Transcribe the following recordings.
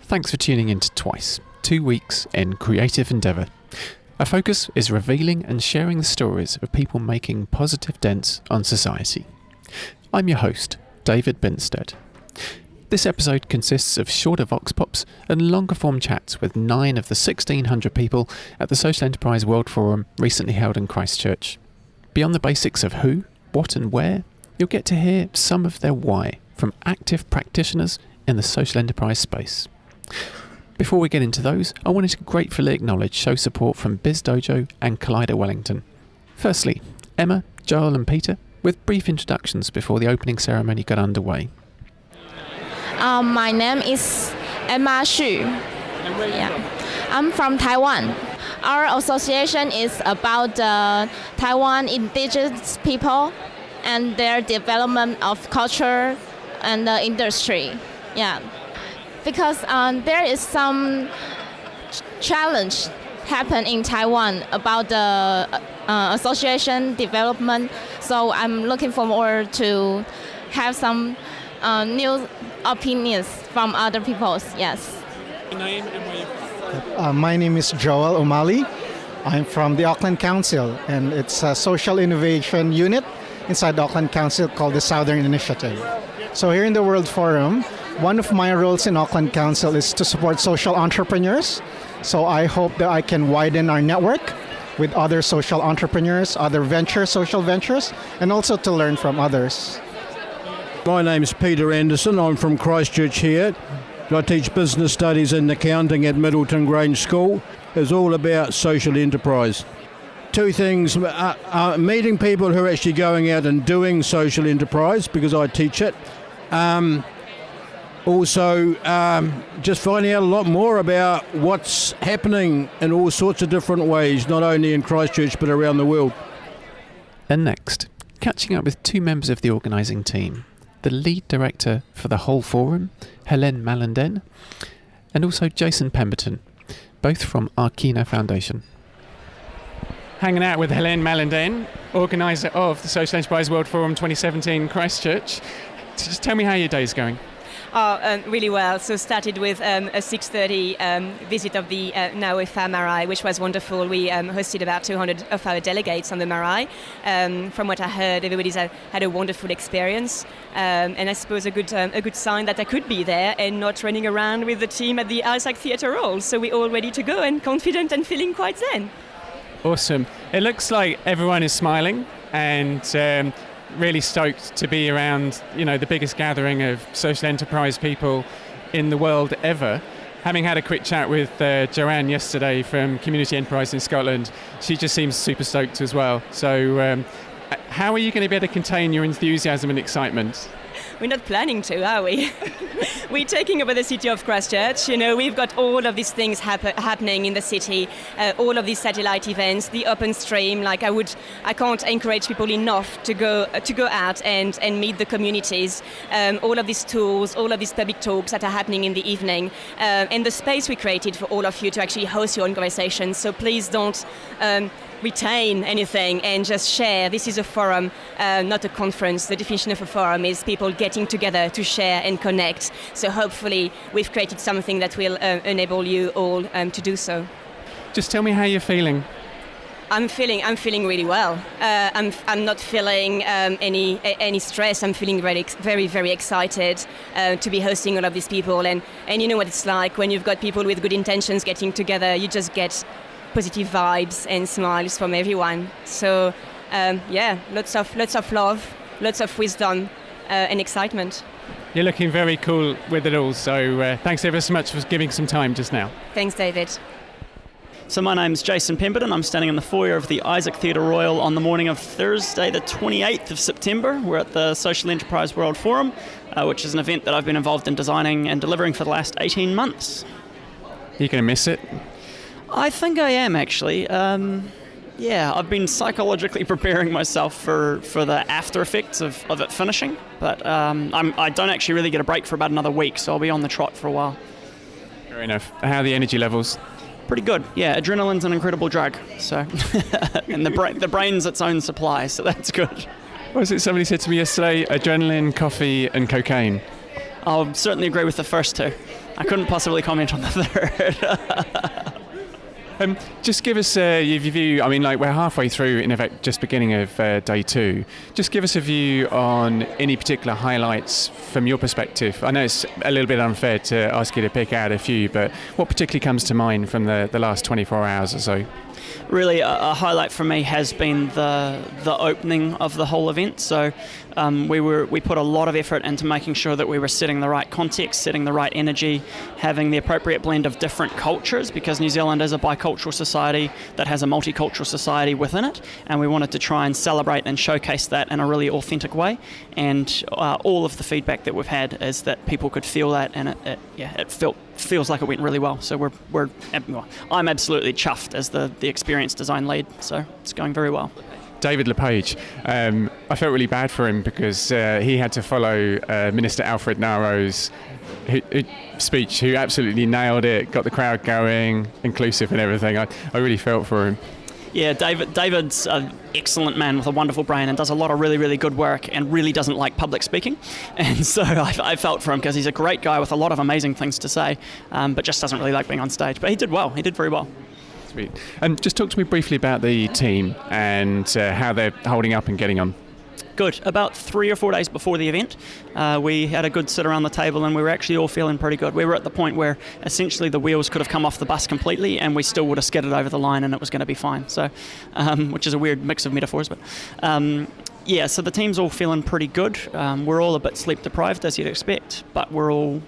Thanks for tuning in to Twice, 2 weeks in creative endeavour. Our focus is revealing and sharing the stories of people making positive dents on society. I'm your host, David Binstead. This episode consists of shorter vox pops and longer form chats with 9 of the 1,600 people at the Social Enterprise World Forum recently held in Christchurch. Beyond the basics of who, what and where, you'll get to hear some of their why from active practitioners in the social enterprise space. Before we get into those, I wanted to gratefully acknowledge show support from Biz Dojo and Collider Wellington. Firstly, Emma, Joel and Peter, with brief introductions before the opening ceremony got underway. My name is Emma Xu. And where are you from? I'm from Taiwan. Our association is about Taiwan indigenous people and their development of culture and industry. Yeah, because there is some challenge happen in Taiwan about the association development. So I'm looking forward to have some new opinions from other peoples. Yes. Your name and where you're from? My name is Joel O'Malley. I'm from the Auckland Council, and it's a social innovation unit inside the Auckland Council called the Southern Initiative. So here in the World Forum, one of my roles in Auckland Council is to support social entrepreneurs. So I hope that I can widen our network with other social entrepreneurs, other social ventures, and also to learn from others. My name's Peter Anderson. I'm from Christchurch here. I teach business studies and accounting at Middleton Grange School. It's all about social enterprise. 2 things, meeting people who are actually going out and doing social enterprise because I teach it. Also, just finding out a lot more about what's happening in all sorts of different ways, not only in Christchurch but around the world. And next, catching up with 2 members of the organising team. The lead director for the whole forum, Helene Malanden, and also Jason Pemberton, both from Arkina Foundation. Hanging out with Helene Malanden, organiser of the Social Enterprise World Forum 2017 Christchurch. Just tell me how your day's going. Really well. So started with a 6:30 visit of the SEWF marae, which was wonderful. We hosted about 200 of our delegates on the marae. From what I heard, everybody's had a wonderful experience, and I suppose a good sign that I could be there and not running around with the team at the Isaac Theatre Hall. So we're all ready to go and confident and feeling quite zen. Awesome. It looks like everyone is smiling and really stoked to be around, the biggest gathering of social enterprise people in the world ever. Having had a quick chat with Joanne yesterday from Community Enterprise in Scotland, she just seems super stoked as well. So how are you going to be able to contain your enthusiasm and excitement? We're not planning to, are we? We're taking over the city of Christchurch. We've got all of these things happening in the city, all of these satellite events, the open stream. I can't encourage people enough to go out and meet the communities. All of these tools, all of these public talks that are happening in the evening, and the space we created for all of you to actually host your own conversations. So please don't retain anything and just share. This is a forum, not a conference. The definition of a forum is people getting together to share and connect. So hopefully we've created something that will enable you all to do so. Just tell me how you're feeling. I'm feeling really well. I'm not feeling any stress. I'm feeling very, very excited to be hosting all of these people. And you know what it's like when you've got people with good intentions getting together. You just get positive vibes and smiles from everyone. So lots of love, lots of wisdom and excitement. You're looking very cool with it all. So thanks ever so much for giving some time just now. Thanks, David. So my name's Jason Pemberton. I'm standing in the foyer of the Isaac Theatre Royal on the morning of Thursday, the 28th of September. We're at the Social Enterprise World Forum, which is an event that I've been involved in designing and delivering for the last 18 months. Are you going to miss it? I think I am, actually. I've been psychologically preparing myself for the after effects of it finishing, but I don't actually really get a break for about another week, so I'll be on the trot for a while. Fair enough. How are the energy levels? Pretty good. Yeah, adrenaline's an incredible drug, so and the brain's its own supply, so that's good. What was it somebody said to me yesterday? Adrenaline, coffee and cocaine. I'll certainly agree with the first two. I couldn't possibly comment on the third. Just give us your view. I mean, like, we're halfway through, in effect, just beginning of day 2. Just give us a view on any particular highlights from your perspective. I know it's a little bit unfair to ask you to pick out a few, but what particularly comes to mind from the last 24 hours or so? Really, a highlight for me has been the opening of the whole event. So we put a lot of effort into making sure that we were setting the right context, setting the right energy, having the appropriate blend of different cultures, because New Zealand is a bicultural society that has a multicultural society within it, and we wanted to try and celebrate and showcase that in a really authentic way. And all of the feedback that we've had is that people could feel that, and it feels like it went really well. So I'm absolutely chuffed as the experience design lead. So it's going very well. David LePage, I felt really bad for him because he had to follow Minister Alfred Naro's speech, who absolutely nailed it, got the crowd going, inclusive and everything. I really felt for him. Yeah, David's an excellent man with a wonderful brain and does a lot of really, really good work and really doesn't like public speaking. And so I felt for him because he's a great guy with a lot of amazing things to say, but just doesn't really like being on stage. But he did well. He did very well. Sweet. Just talk to me briefly about the team and how they're holding up and getting on. Good. About 3 or 4 days before the event, we had a good sit around the table and we were actually all feeling pretty good. We were at the point where essentially the wheels could have come off the bus completely and we still would have skidded over the line and it was going to be fine. So, which is a weird mix of metaphors, but so the team's all feeling pretty good. We're all a bit sleep deprived, as you'd expect, but we're all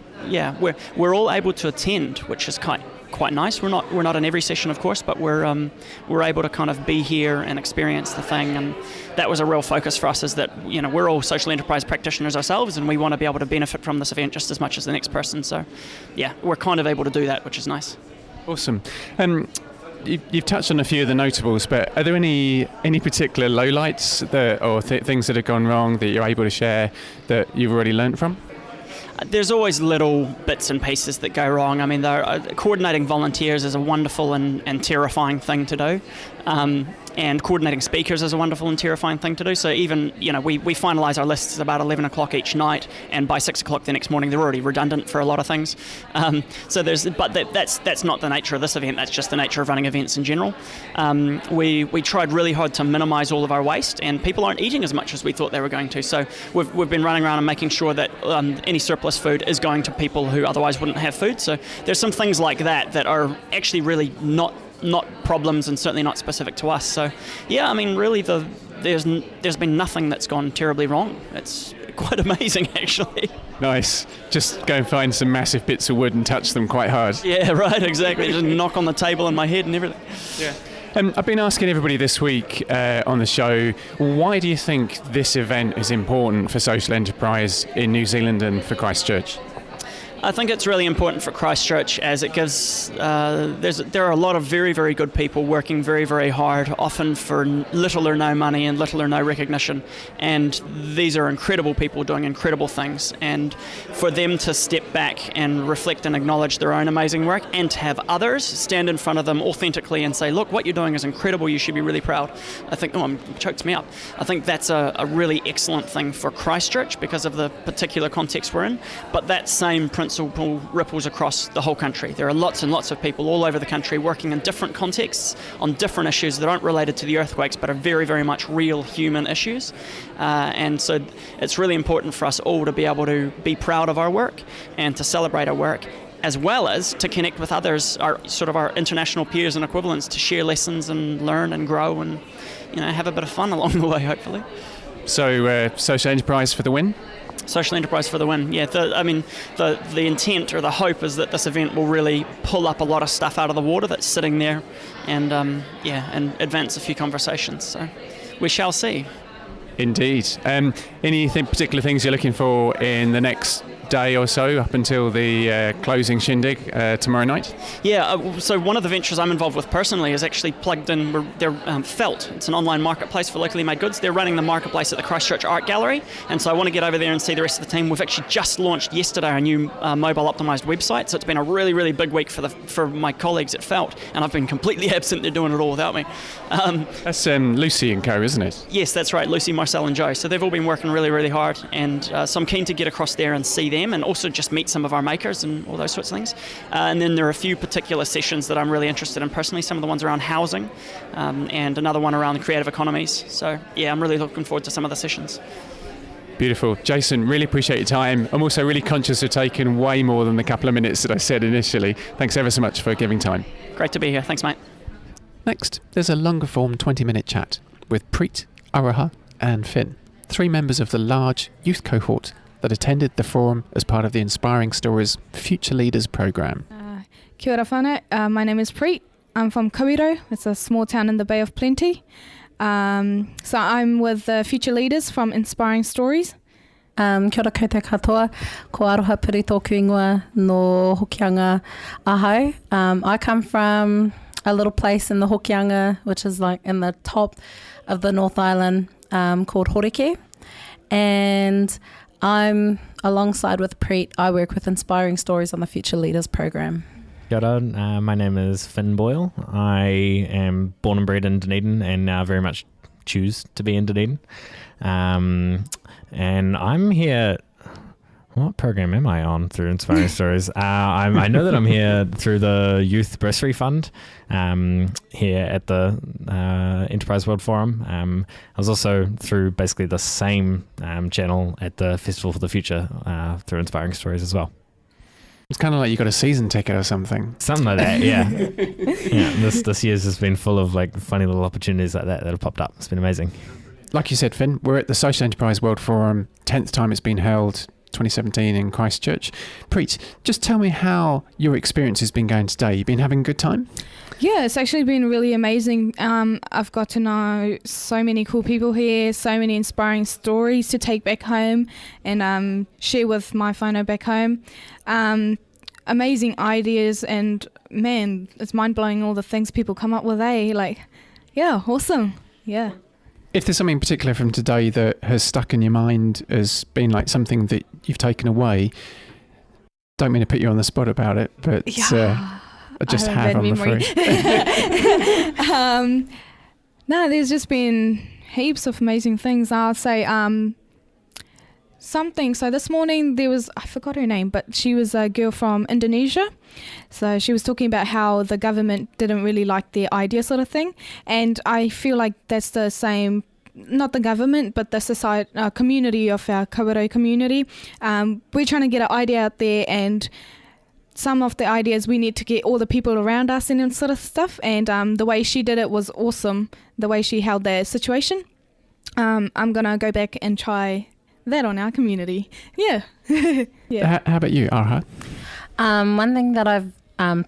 able to attend, which is quite nice. We're not in every session, of course, but we're able to kind of be here and experience the thing, and that was a real focus for us. Is that we're all social enterprise practitioners ourselves, and we want to be able to benefit from this event just as much as the next person. So, we're kind of able to do that, which is nice. Awesome. You've touched on a few of the notables, but are there any particular lowlights or things that have gone wrong that you're able to share that you've already learnt from? There's always little bits and pieces that go wrong. I mean, coordinating volunteers is a wonderful and terrifying thing to do. And coordinating speakers is a wonderful and terrifying thing to do. So even, we finalise our lists about 11 o'clock each night, and by 6 o'clock the next morning they're already redundant for a lot of things. That's not the nature of this event. That's just the nature of running events in general. We tried really hard to minimise all of our waste, and people aren't eating as much as we thought they were going to. So we've been running around and making sure that any surplus food is going to people who otherwise wouldn't have food. So there's some things like that are actually really not problems, and certainly not specific to us. So really there's been nothing that's gone terribly wrong. It's quite amazing, actually. Nice. Just go and find some massive bits of wood and touch them quite hard. Yeah, right, exactly. Just knock on the table in my head and everything. Yeah. I've been asking everybody this week on the show, why do you think this event is important for social enterprise in New Zealand and for Christchurch? I think it's really important for Christchurch, as it gives, there are a lot of very, very good people working very, very hard, often for little or no money and little or no recognition. And these are incredible people doing incredible things. And for them to step back and reflect and acknowledge their own amazing work, and to have others stand in front of them authentically and say, look, what you're doing is incredible, you should be really proud. I think, it chokes me up. I think that's a really excellent thing for Christchurch because of the particular context we're in. But that same principle ripples across the whole country. There are lots and lots of people all over the country working in different contexts on different issues that aren't related to the earthquakes but are very, very much real human issues. And so it's really important for us all to be able to be proud of our work and to celebrate our work, as well as to connect with others, our international peers and equivalents, to share lessons and learn and grow and have a bit of fun along the way, hopefully. So social enterprise for the win? Social enterprise for the win. Yeah, the intent or the hope is that this event will really pull up a lot of stuff out of the water that's sitting there, and advance a few conversations. So we shall see. Indeed. Any particular things you're looking for in the next day or so up until the closing shindig tomorrow night? Yeah, so one of the ventures I'm involved with personally is actually plugged in. They're Felt. It's an online marketplace for locally made goods. They're running the marketplace at the Christchurch Art Gallery, and so I want to get over there and see the rest of the team. We've actually just launched yesterday our new mobile optimized website, so it's been a really, really big week for my colleagues at Felt, and I've been completely absent. They're doing it all without me. That's Lucy and co, isn't it? Yes, that's right, Lucy, Marcel and Joe. So they've all been working really, really hard, and so I'm keen to get across there and see them and also just meet some of our makers and all those sorts of things. And then there are a few particular sessions that I'm really interested in personally, some of the ones around housing and another one around the creative economies. So yeah, I'm really looking forward to some of the sessions. Beautiful. Jason, really appreciate your time. I'm also really conscious of taking way more than the couple of minutes that I said initially. Thanks ever so much for giving time. Great to be here. Thanks, mate. Next, there's a longer form 20-minute chat with Preet, Aroha and Finn, 3 members of the large youth cohort that attended the forum as part of the Inspiring Stories Future Leaders programme. Kia ora whānau. My name is Preet. I'm from Korero. It's a small town in the Bay of Plenty. So I'm with the Future Leaders from Inspiring Stories. Kia ora koutou katoa, ko Aroha Piri tōku ingoa no Hokianga Ahau. I come from a little place in the Hokianga, which is like in the top of the North Island, called Horeke. And I'm alongside with Preet. I work with Inspiring Stories on the Future Leaders program. Kia ora, my name is Finn Boyle. I am born and bred in Dunedin and now very much choose to be in Dunedin. And I'm here. What program am I on through Inspiring Stories? I know that I'm here through the Youth Bursary Fund here at the Enterprise World Forum. I was also through basically the same channel at the Festival for the Future through Inspiring Stories as well. It's kind of like you got a season ticket or something. Something like that, yeah. Yeah. This year's just been full of like funny little opportunities like that have popped up. It's been amazing. Like you said, Finn, we're at the Social Enterprise World Forum, 10th time it's been held, 2017 in Christchurch. Preet, just tell me how your experience has been going today. You've been having a good time? Yeah, it's actually been really amazing. I've got to know so many cool people here, so many inspiring stories to take back home and share with my whānau back home. Amazing ideas, and man, it's mind-blowing all the things people come up with, eh? Like, yeah, awesome. Yeah. If there's something particular from today that has stuck in your mind as being like something that you've taken away, don't mean to put you on the spot about it, but I just have, I'm afraid. No, there's just been heaps of amazing things. I'll say something. So this morning there was, I forgot her name, but she was a girl from Indonesia. So she was talking about how the government didn't really like their idea sort of thing. And I feel like that's the same, not the government, but the society, community of our Korero community. We're trying to get an idea out there, and some of the ideas we need to get all the people around us and sort of stuff. And the way she did it was awesome, the way she held that situation. I'm going to go back and try that on our community. Yeah. Yeah. How about you, Aroha? One thing that I've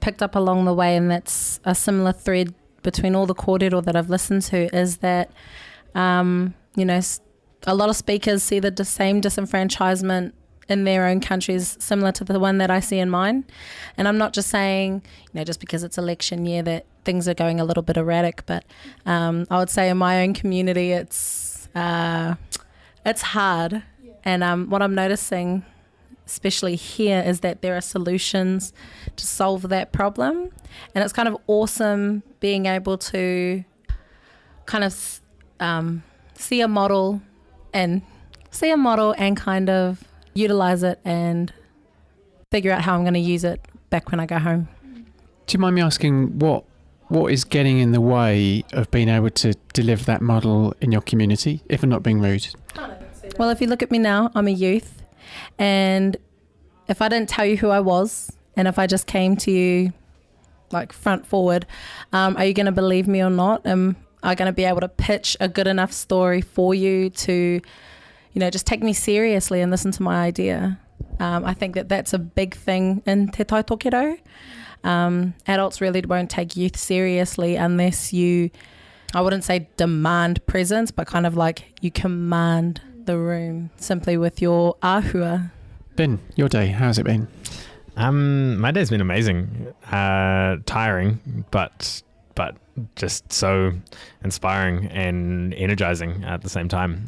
picked up along the way, and that's a similar thread between all the kōrero that I've listened to, is that, you know, a lot of speakers see the same disenfranchisement in their own countries similar to the one that I see in mine. And I'm not just saying, you know, just because it's election year that things are going a little bit erratic, but I would say in my own community it's hard. And what I'm noticing, especially here, is that there are solutions to solve that problem. And it's kind of awesome being able to kind of see a model and kind of utilize it and figure out how I'm going to use it back when I go home. Do you mind me asking what is getting in the way of being able to deliver that model in your community, if I'm not being rude? Well, if you look at me now, I'm a youth, and if I didn't tell you who I was, and if I just came to you like front forward, are you going to believe me or not? Am I going to be able to pitch a good enough story for you to, you know, just take me seriously and listen to my idea? I think that that's a big thing in Te Tai Tokero. Adults really won't take youth seriously unless you, I wouldn't say demand presence, but kind of like you command the room simply with your ahua. Ben, your day, how's it been? My day's been amazing. Tiring, but just so inspiring and energizing at the same time.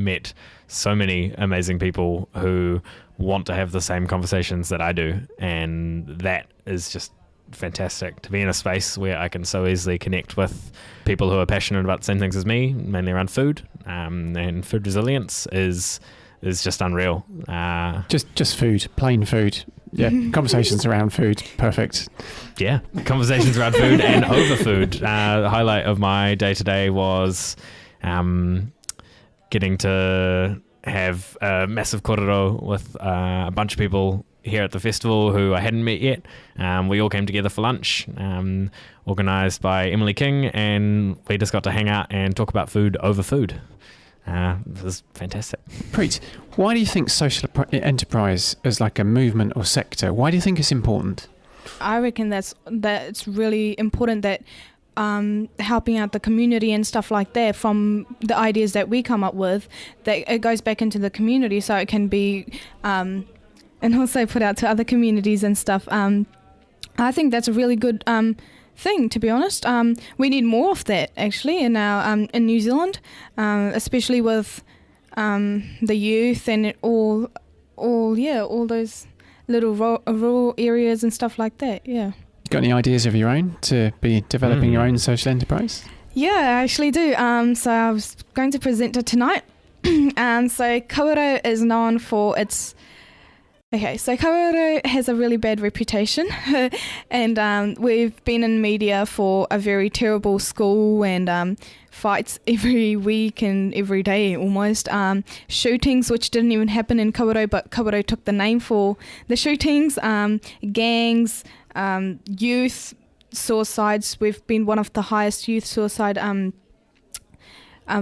Met so many amazing people who want to have the same conversations that I do, and that is just fantastic to be in a space where I can so easily connect with people who are passionate about the same things as me, mainly around food, and food resilience is is just unreal. Just food, plain food. Yeah, conversations around food, perfect. Yeah, conversations around food and over food. The highlight of my day today was getting to have a massive korero with a bunch of people here at the festival who I hadn't met yet. We all came together for lunch, organised by Emily King, and we just got to hang out and talk about food over food. It was fantastic. Preet, why do you think social enterprise is like a movement or sector? Why do you think it's important? I reckon that it's really important that helping out the community and stuff like that, from the ideas that we come up with, that it goes back into the community so it can be and also put out to other communities and stuff. I think that's a really good thing, to be honest. We need more of that actually in our in New Zealand, especially with the youth and all those little rural areas and stuff like that. Yeah. You got any ideas of your own to be developing your own social enterprise? Yeah, I actually do. So I was going to present it tonight. So Korero is known for its... Okay, so Korero has a really bad reputation and we've been in media for a very terrible school and fights every week and every day almost. Shootings which didn't even happen in Korero, but Korero took the name for the shootings, gangs, youth suicides. We've been one of the highest youth suicide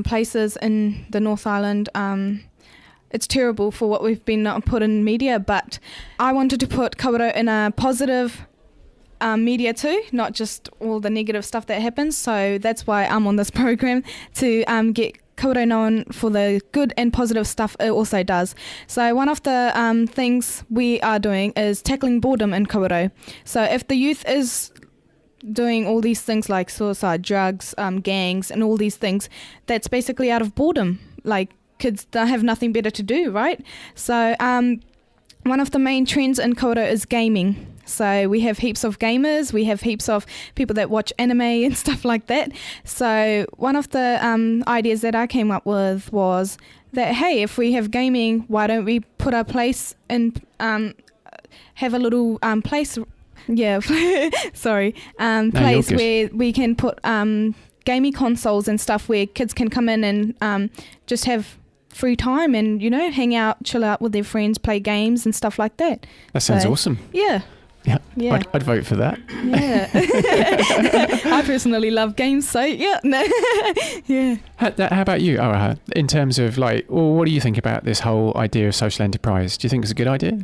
places in the North Island. It's terrible for what we've been put in media, but I wanted to put Korero in a positive media too, not just all the negative stuff that happens. So that's why I'm on this program, to get Korero known for the good and positive stuff it also does. So one of the things we are doing is tackling boredom in Korero. So if the youth is doing all these things like suicide, drugs, gangs and all these things, that's basically out of boredom. Like, kids don't have nothing better to do, right? So one of the main trends in Korero is gaming. So we have heaps of gamers, we have heaps of people that watch anime and stuff like that. So one of the ideas that I came up with was that, hey, if we have gaming, why don't we put a place and have a little place, sorry, place where we can put gaming consoles and stuff where kids can come in and just have free time and, you know, hang out, chill out with their friends, play games and stuff like that. That sounds awesome. Yeah. I'd vote for that. Yeah. I personally love games, so yeah. Yeah. How about you, Aroha? In terms of what do you think about this whole idea of social enterprise? Do you think it's a good idea?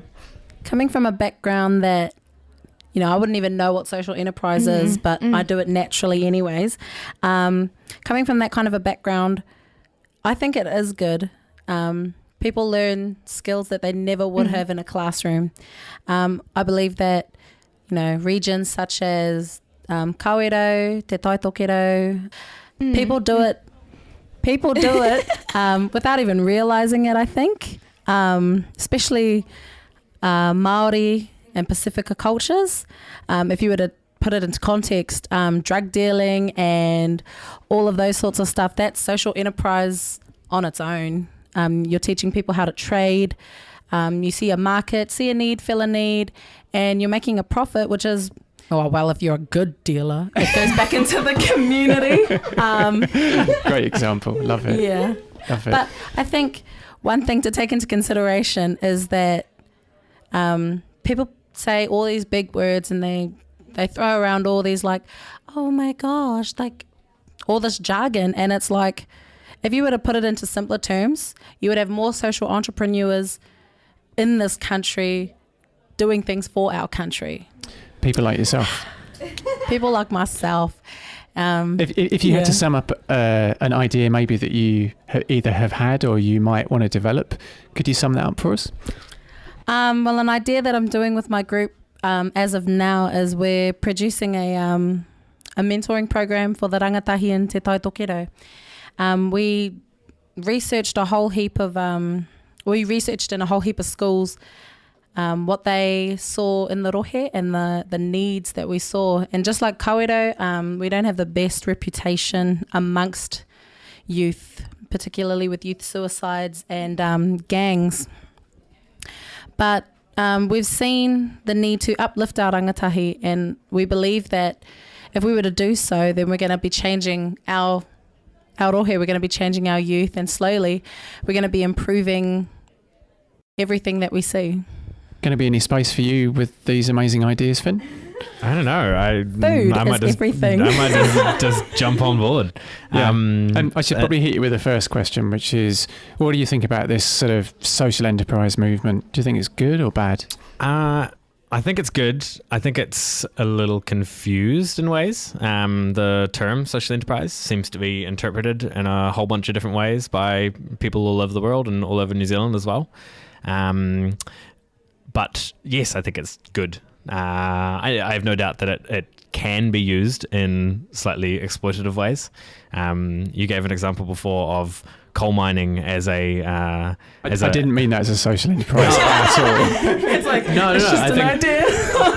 Coming from a background that, you know, I wouldn't even know what social enterprise is, but I do it naturally anyways. Coming from that kind of a background, I think it is good. People learn skills that they never would have in a classroom. I believe that, you know, regions such as Korero, Te Taitokero, people do it without even realizing it, I think. Especially Maori and Pacifica cultures. If you were to put it into context, drug dealing and all of those sorts of stuff, that's social enterprise on its own. You're teaching people how to trade. You see a market, see a need, fill a need, and you're making a profit, which is, if you're a good dealer, it goes back into the community. Great example. Love it. Yeah. Love it. But I think one thing to take into consideration is that people say all these big words and they throw around all these oh my gosh, all this jargon, and it's like, if you were to put it into simpler terms, you would have more social entrepreneurs in this country doing things for our country. People like yourself. People like myself. If you had to sum up an idea maybe that you either have had or you might want to develop, could you sum that up for us? Well, an idea that I'm doing with my group as of now is we're producing a mentoring program for the rangatahi in Te Taitokero. We researched in a whole heap of schools what they saw in the rohe and the needs that we saw. And just like Korero, we don't have the best reputation amongst youth, particularly with youth suicides and gangs. But we've seen the need to uplift our rangatahi, and we believe that if we were to do so, then we're going to be changing our rohe, we're going to be changing our youth, and slowly we're going to be improving everything that we see. Going to be any space for you with these amazing ideas, Finn? I don't know. Food I might is just, everything. I might just jump on board. Yeah. And I should probably hit you with the first question, which is, what do you think about this sort of social enterprise movement? Do you think it's good or bad? I think it's good. I think it's a little confused in ways. The term social enterprise seems to be interpreted in a whole bunch of different ways by people all over the world and all over New Zealand as well. But yes, I think it's good. I have no doubt that it can be used in slightly exploitative ways. You gave an example before of coal mining as I didn't mean that as a social enterprise at all. It's like, no, it's just I an think idea.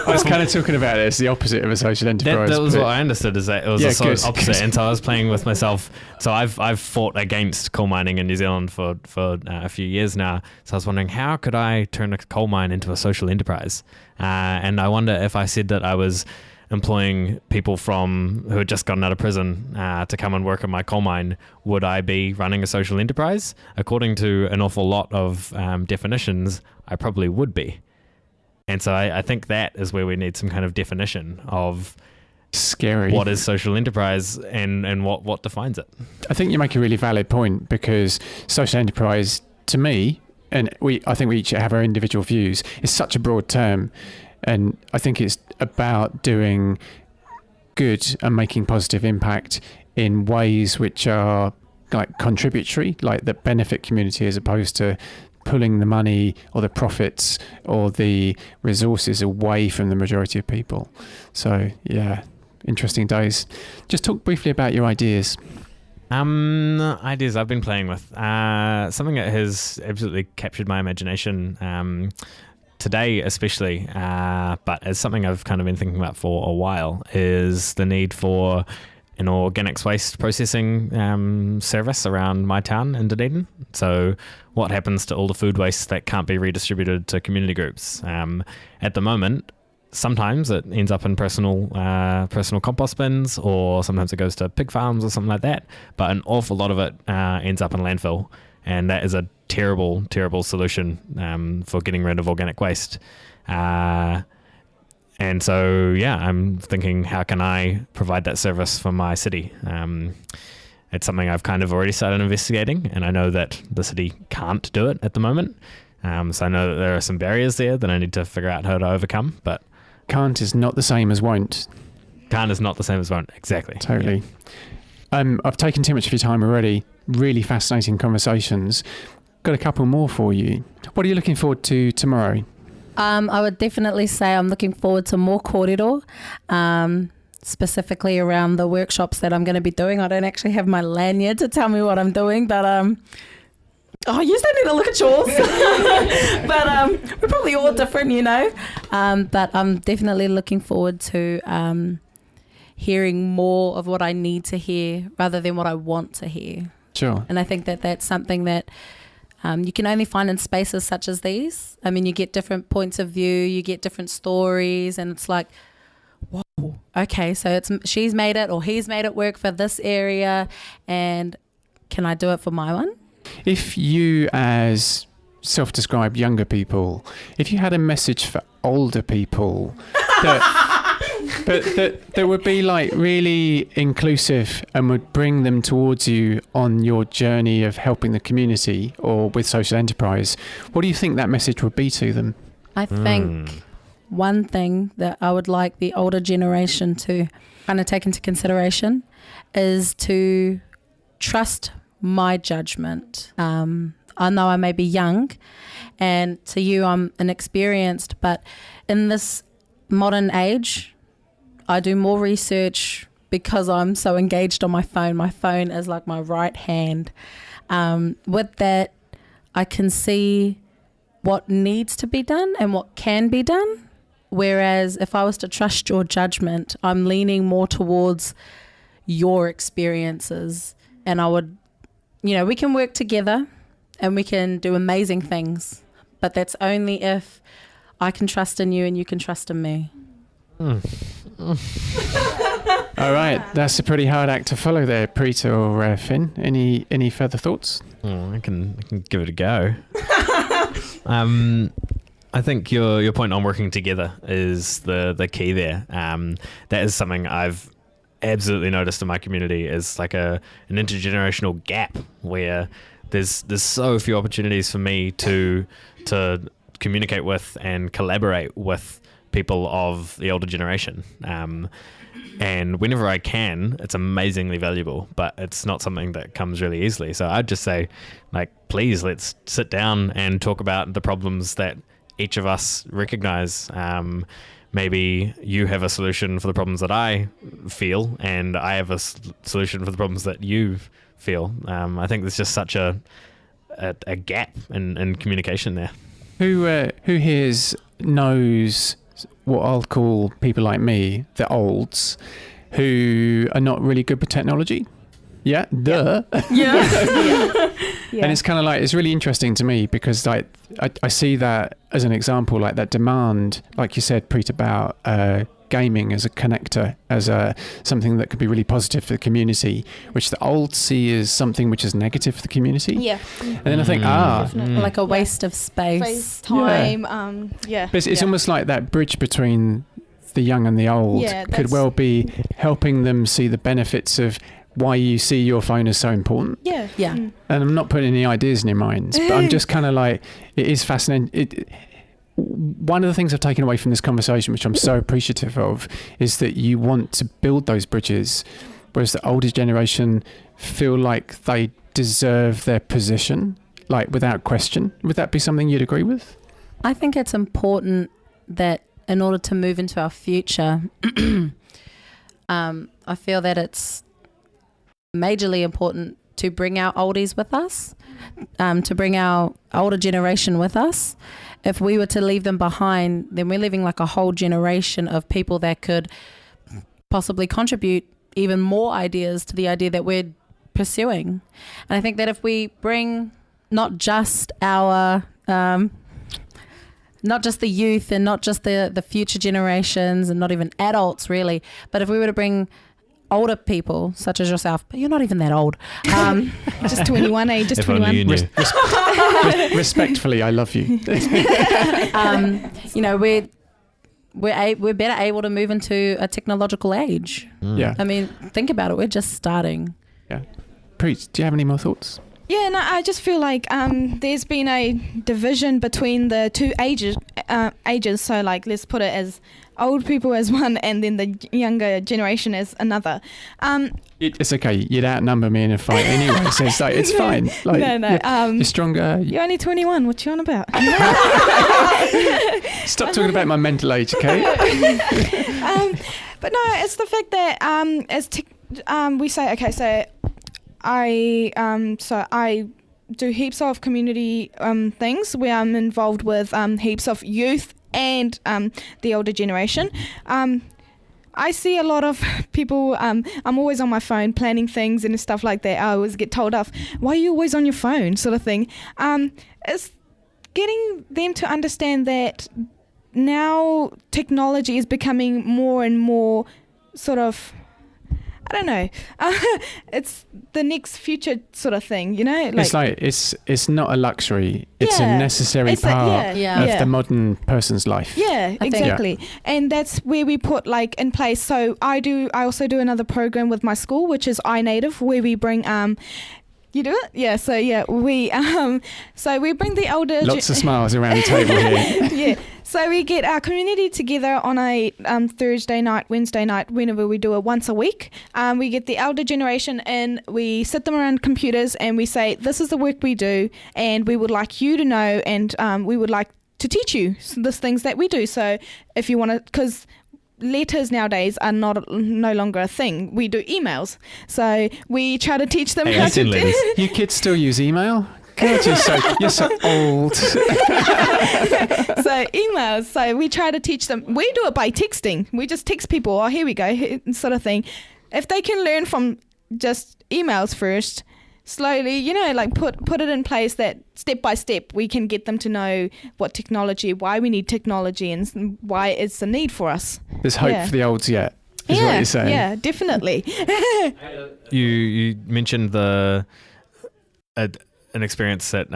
I was kind of talking about it as the opposite of a social enterprise. That was what I understood, is that it was opposite. Good. And so I was playing with myself. So I've fought against coal mining in New Zealand for a few years now. So I was wondering, how could I turn a coal mine into a social enterprise? And I wonder if I said that I was employing people who had just gotten out of prison to come and work at my coal mine, would I be running a social enterprise? According to an awful lot of definitions, I probably would be. And so I think that is where we need some kind of definition of scary what is social enterprise and what defines it. I think you make a really valid point, because social enterprise, to me, and I think we each have our individual views, is such a broad term. And I think it's about doing good and making positive impact in ways which are like contributory, like that benefit community, as opposed to pulling the money or the profits or the resources away from the majority of people. So yeah, interesting days. Just talk briefly about your ideas. Ideas I've been playing with. Something that has absolutely captured my imagination today especially, but as something I've kind of been thinking about for a while, is the need for an organics waste processing service around my town in Dunedin. So what happens to all the food waste that can't be redistributed to community groups? At the moment, sometimes it ends up in personal compost bins, or sometimes it goes to pig farms or something like that, but an awful lot of it ends up in landfill. And that is a terrible, terrible solution for getting rid of organic waste. And so, yeah, I'm thinking, how can I provide that service for my city? It's something I've kind of already started investigating, and I know that the city can't do it at the moment. So I know that there are some barriers there that I need to figure out how to overcome. But can't is not the same as won't. Can't is not the same as won't. Exactly. Totally. Yeah. I've taken too much of your time already. Really fascinating conversations. Got a couple more for you. What are you looking forward to tomorrow? I would definitely say I'm looking forward to more Korero, specifically around the workshops that I'm going to be doing. I don't actually have my lanyard to tell me what I'm doing, but you don't need to look at yours. But we're probably all different, you know. But I'm definitely looking forward to hearing more of what I need to hear rather than what I want to hear. Sure. And I think that that's something that you can only find in spaces such as these. I mean, you get different points of view, you get different stories, and it's like, whoa, okay, so she's made it or he's made it work for this area, and can I do it for my one? If you, as self-described younger people, if you had a message for older people that would be like really inclusive and would bring them towards you on your journey of helping the community or with social enterprise, what do you think that message would be to them? I think one thing that I would like the older generation to kind of take into consideration is to trust my judgment. I know I may be young, and to you I'm inexperienced, but in this modern age, I do more research because I'm so engaged on my phone. My phone is like my right hand. With that, I can see what needs to be done and what can be done. Whereas if I was to trust your judgment, I'm leaning more towards your experiences, and I would, we can work together and we can do amazing things, but that's only if I can trust in you and you can trust in me. All right, that's a pretty hard act to follow there, Preet or Finn. Any further thoughts? I can give it a go. I think your point on working together is the key there. That is something I've absolutely noticed in my community, is like an intergenerational gap where there's so few opportunities for me to communicate with and collaborate with people of the older generation. And whenever I can, it's amazingly valuable, but it's not something that comes really easily. So I'd just say, like, please, let's sit down and talk about the problems that each of us recognize. Maybe you have a solution for the problems that I feel, and I have a solution for the problems that you feel. I think there's just such a gap in communication there. Who here knows what I'll call people like me, the olds, who are not really good with technology? Yeah, duh. Yeah. And it's kind of like, it's really interesting to me because like I see that as an example, like that demand, like you said, Preet, about gaming as a connector, as something that could be really positive for the community, which the old see as something which is negative for the community. Yeah. And then I think, like a waste of space. Time. Yeah. But it's almost like that bridge between the young and the old could well be helping them see the benefits of why you see your phone as so important. Yeah. Yeah. And I'm not putting any ideas in your minds, but I'm just kind of like, it is fascinating. One of the things I've taken away from this conversation, which I'm so appreciative of, is that you want to build those bridges, whereas the older generation feel like they deserve their position, like without question. Would that be something you'd agree with? I think it's important that in order to move into our future, I feel that it's majorly important to bring our oldies with us, to bring our older generation with us. If we were to leave them behind, then we're leaving like a whole generation of people that could possibly contribute even more ideas to the idea that we're pursuing. And I think that if we bring not just our, not just the youth and not just the future generations and not even adults really, but if we were to bring older people such as yourself, but you're not even that old. Just 21, just If 21. only you knew. Respectfully, I love you. We're better able to move into a technological age. Yeah. I mean, think about it. We're just starting. Yeah. Preet, do you have any more thoughts? Yeah, no, I just feel like there's been a division between the two ages. So, like, let's put it as old people as one, and then the younger generation as another. It's okay. You'd outnumber me in a fight anyway, so it's like, it's fine. Like, No. you're stronger. You're only 21. What you on about? Stop talking about my mental age, okay? But no, it's the fact that we say, okay, so I do heaps of community things where I'm involved with heaps of youth and the older generation. I see a lot of people, I'm always on my phone planning things and stuff like that. I always get told off, why are you always on your phone, sort of thing. It's getting them to understand that now technology is becoming more and more sort of, I don't know, it's the next future sort of thing, you know? It's not a luxury, it's a necessary part of the modern person's life. Yeah, exactly. And that's where we put like in place. So I also do another program with my school, which is iNative, where we bring you do it? Yeah, so we bring the older... Lots of smiles around the table here. Yeah, so we get our community together on a Thursday night, Wednesday night, whenever we do it once a week. We get the elder generation in, we sit them around computers and we say, this is the work we do and we would like you to know, and we would like to teach you the things that we do. So if you want to... because letters nowadays are no longer a thing. We do emails. So we try to teach them how to do... You kids still use email? God, you're so old. So emails. So we try to teach them. We do it by texting. We just text people, oh, here we go, sort of thing. If they can learn from just emails first, slowly, like put it in place that step by step we can get them to know what technology, why we need technology, and why it's a need for us. There's hope for the olds yet, is what you're saying. Yeah, definitely. You mentioned an experience that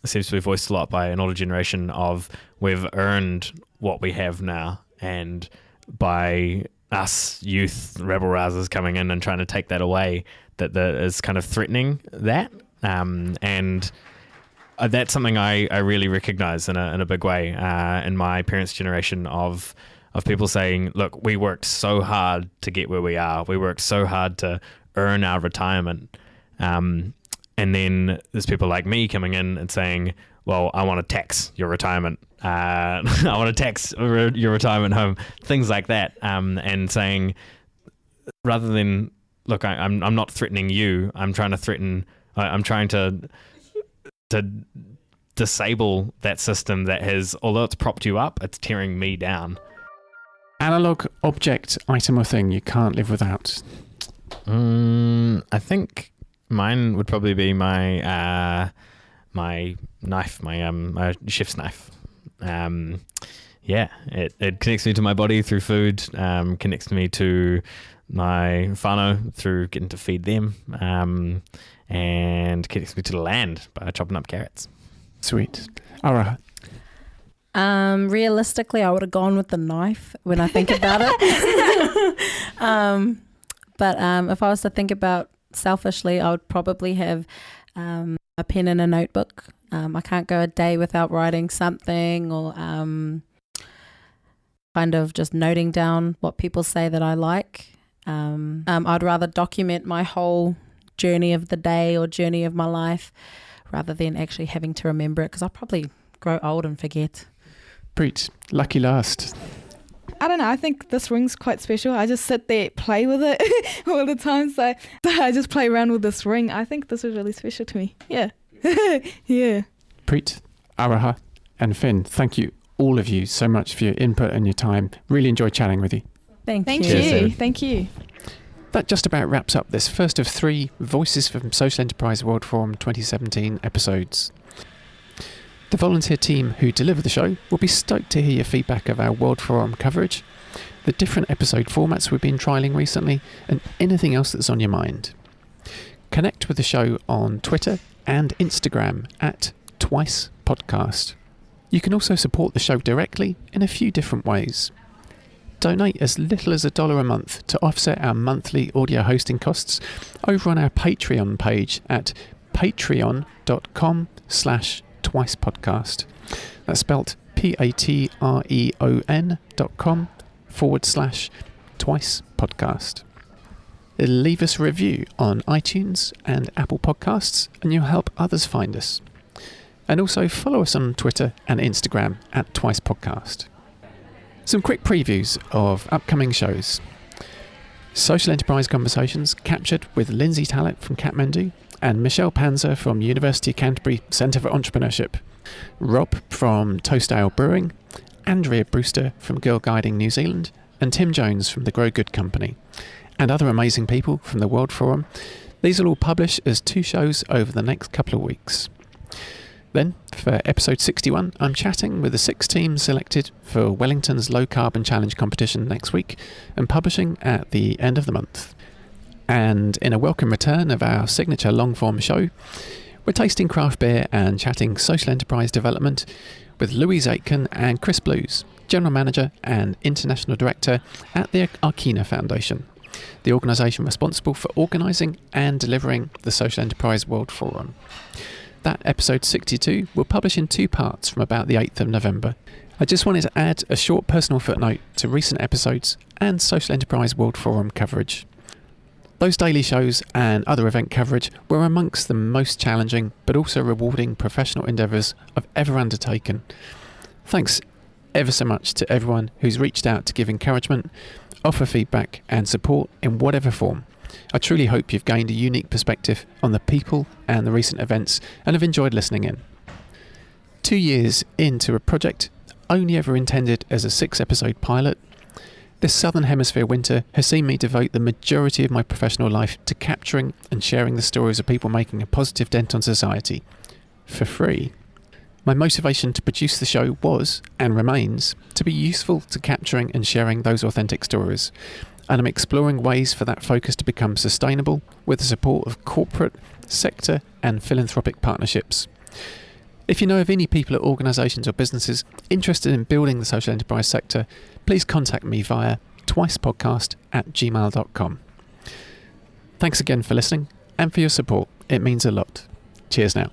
seems to be voiced a lot by an older generation of we've earned what we have now, and by us youth rebel rousers coming in and trying to take that away, that is kind of threatening that, and that's something I really recognise in a big way in my parents' generation of people saying, look, we worked so hard to get where we are, we worked so hard to earn our retirement, and then there's people like me coming in and saying, well, I want to tax your retirement. I want to tax your retirement home, things like that. And saying, rather than, look, I'm not threatening you. I'm trying to disable that system that has, although it's propped you up, it's tearing me down. Analog object, item or thing you can't live without. I think mine would probably be my knife, my chef's knife. It connects me to my body through food, connects me to my whānau through getting to feed them, and connects me to the land by chopping up carrots. Sweet. Aroha. Realistically, I would have gone with the knife when I think about it. But if I was to think about selfishly, I would probably have a pen and a notebook. I can't go a day without writing something, or kind of just noting down what people say that I like. I'd rather document my whole journey of the day or journey of my life rather than actually having to remember it, because I'll probably grow old and forget. Preet, lucky last. I don't know, I think this ring's quite special. I just sit there, play with it all the time. So I just play around with this ring. I think this is really special to me. Yeah. Yeah. Preet, Aroha and Finn, thank you, all of you, so much for your input and your time. Really enjoyed chatting with you. Thank you. Cheers. Thank you. That just about wraps up this first of 3 Voices from Social Enterprise World Forum 2017 episodes. The volunteer team who deliver the show will be stoked to hear your feedback of our World Forum coverage, the different episode formats we've been trialling recently, and anything else that's on your mind. Connect with the show on Twitter and Instagram at Twice Podcast. You can also support the show directly in a few different ways. Donate as little as $1 a month to offset our monthly audio hosting costs over on our Patreon page at patreon.com/twicepodcast. That's spelt patreon.com/twicepodcast. Leave us a review on iTunes and Apple Podcasts and you'll help others find us. And also follow us on Twitter and Instagram at Twice Podcast. Some quick previews of upcoming shows. Social Enterprise Conversations captured with Lindsay Tallett from Kathmandu and Michelle Panzer from University of Canterbury Centre for Entrepreneurship, Rob from Toast Ale Brewing, Andrea Brewster from Girl Guiding New Zealand, and Tim Jones from the Grow Good Company, and other amazing people from the World Forum. These will all publish as 2 shows over the next couple of weeks. Then, for episode 61, I'm chatting with the 6 teams selected for Wellington's Low Carbon Challenge competition next week and publishing at the end of the month. And in a welcome return of our signature long-form show, we're tasting craft beer and chatting social enterprise development with Louise Aitken and Chris Blues, General Manager and International Director at the Arkina Foundation, the organisation responsible for organising and delivering the Social Enterprise World Forum. That episode 62 will publish in 2 parts from about the 8th of November. I just wanted to add a short personal footnote to recent episodes and Social Enterprise World Forum coverage. Those daily shows and other event coverage were amongst the most challenging but also rewarding professional endeavours I've ever undertaken. Thanks ever so much to everyone who's reached out to give encouragement, offer feedback and support in whatever form. I truly hope you've gained a unique perspective on the people and the recent events and have enjoyed listening in. 2 years into a project only ever intended as a 6-episode pilot, This Southern Hemisphere winter has seen me devote the majority of my professional life to capturing and sharing the stories of people making a positive dent on society, for free. My motivation to produce the show was, and remains, to be useful to capturing and sharing those authentic stories, and I'm exploring ways for that focus to become sustainable with the support of corporate, sector and philanthropic partnerships. If you know of any people or organisations or businesses interested in building the social enterprise sector, please contact me via twicepodcast@gmail.com. Thanks again for listening and for your support. It means a lot. Cheers now.